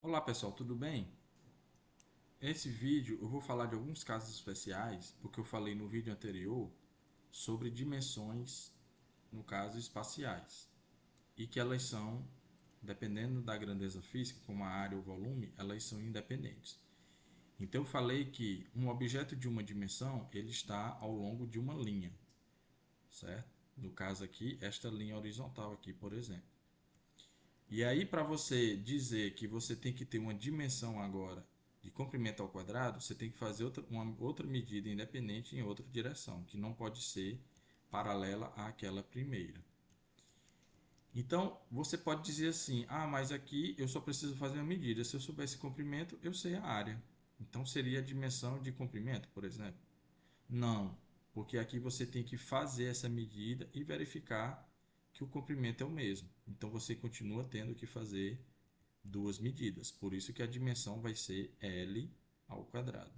Olá pessoal, tudo bem? Esse vídeo eu vou falar de alguns casos especiais, porque eu falei no vídeo anterior sobre dimensões, no caso espaciais, e que elas são, dependendo da grandeza física, como a área ou volume, elas são independentes. Então eu falei que um objeto de uma dimensão, ele está ao longo de uma linha, certo? No caso aqui, esta linha horizontal aqui, por exemplo. E aí, para você dizer que você tem que ter uma dimensão agora de comprimento ao quadrado, você tem que fazer uma outra medida independente em outra direção, que não pode ser paralela àquela primeira. Então, você pode dizer assim: ah, mas aqui eu só preciso fazer uma medida. Se eu soubesse comprimento, eu sei a área. Então, seria a dimensão de comprimento, por exemplo? Não, porque aqui você tem que fazer essa medida e verificar que o comprimento é o mesmo. Então, você continua tendo que fazer duas medidas. Por isso que a dimensão vai ser L ao quadrado.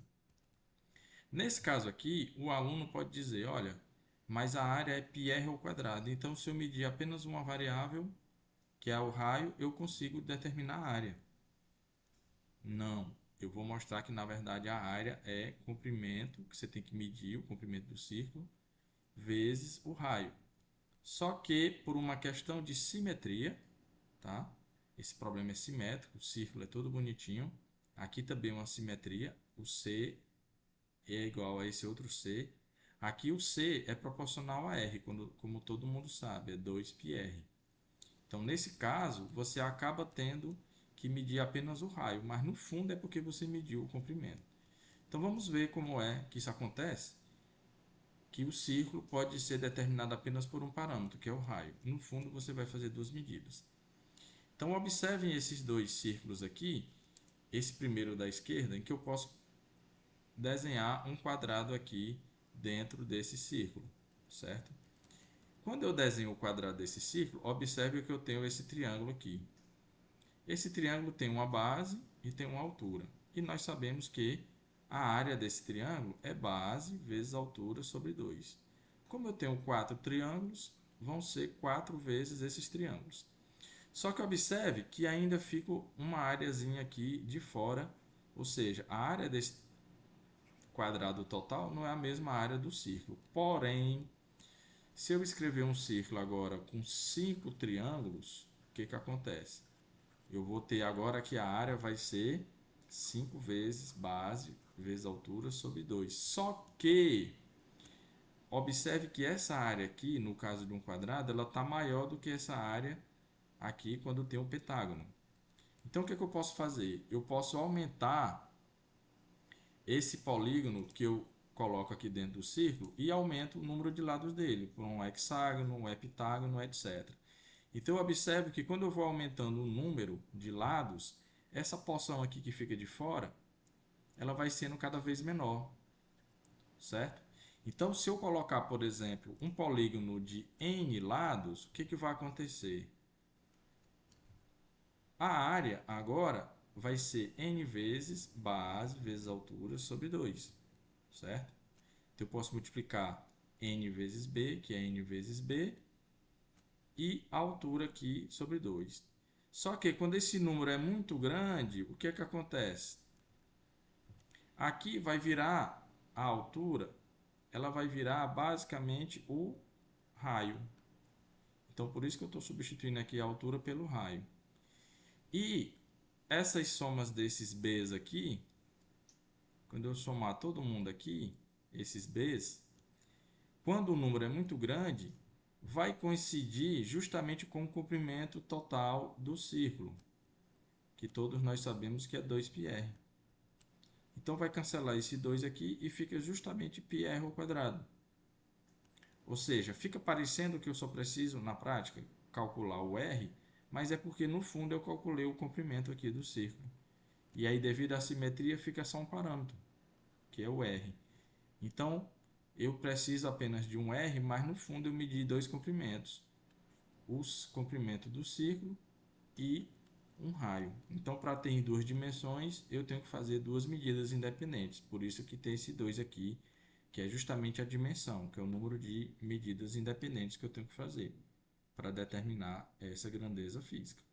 Nesse caso aqui, o aluno pode dizer, olha, mas a área é πr ao quadrado. Então, se eu medir apenas uma variável, que é o raio, eu consigo determinar a área. Não, eu vou mostrar que na verdade a área é comprimento, que você tem que medir o comprimento do círculo, vezes o raio. Só que por uma questão de simetria, tá? Esse problema é simétrico, o círculo é todo bonitinho. Aqui também uma simetria, o C é igual a esse outro C. Aqui o C é proporcional a R, como todo mundo sabe, é 2πr. Então, nesse caso, você acaba tendo que medir apenas o raio, mas no fundo é porque você mediu o comprimento. Então, vamos ver como é que isso acontece, que o círculo pode ser determinado apenas por um parâmetro, que é o raio. No fundo, você vai fazer duas medidas. Então, observem esses dois círculos aqui, esse primeiro da esquerda, em que eu posso desenhar um quadrado aqui dentro desse círculo, certo? Quando eu desenho o quadrado desse círculo, observe que eu tenho esse triângulo aqui. Esse triângulo tem uma base e tem uma altura. E nós sabemos que a área desse triângulo é base vezes altura sobre 2. Como eu tenho quatro triângulos, vão ser 4 vezes esses triângulos. Só que observe que ainda fica uma areazinha aqui de fora, ou seja, a área desse quadrado total não é a mesma área do círculo. Porém, se eu escrever um círculo agora com 5 triângulos, o que acontece? Eu vou ter agora que a área vai ser 5 vezes base vezes altura sobre 2. Só que observe que essa área aqui, no caso de um quadrado, ela está maior do que essa área aqui quando tem um pentágono. Então, o que eu posso fazer? Eu posso aumentar esse polígono que eu coloco aqui dentro do círculo e aumento o número de lados dele, por um hexágono, um heptágono, etc. Então, observe que quando eu vou aumentando o número de lados, essa porção aqui que fica de fora, ela vai sendo cada vez menor, certo? Então, se eu colocar, por exemplo, um polígono de n lados, o que vai acontecer? A área agora vai ser n vezes base vezes altura sobre 2, certo? Então, eu posso multiplicar n vezes b, que é n vezes b, e a altura aqui sobre 2. Só que quando esse número é muito grande, o que acontece? Aqui vai virar a altura, ela vai virar basicamente o raio. Então, por isso que eu estou substituindo aqui a altura pelo raio. E essas somas desses b's aqui, quando eu somar todo mundo aqui, esses b's, quando o número é muito grande, vai coincidir justamente com o comprimento total do círculo, que todos nós sabemos que é 2πr. Então vai cancelar esse 2 aqui e fica justamente πr ao quadrado. Ou seja, fica parecendo que eu só preciso, na prática, calcular o r, mas é porque no fundo eu calculei o comprimento aqui do círculo. E aí, devido à simetria, fica só um parâmetro, que é o r. Então, eu preciso apenas de um r, mas no fundo eu medi dois comprimentos. O comprimento do círculo e um raio. Então, para ter em duas dimensões, eu tenho que fazer duas medidas independentes. Por isso que tem esse 2 aqui, que é justamente a dimensão, que é o número de medidas independentes que eu tenho que fazer para determinar essa grandeza física.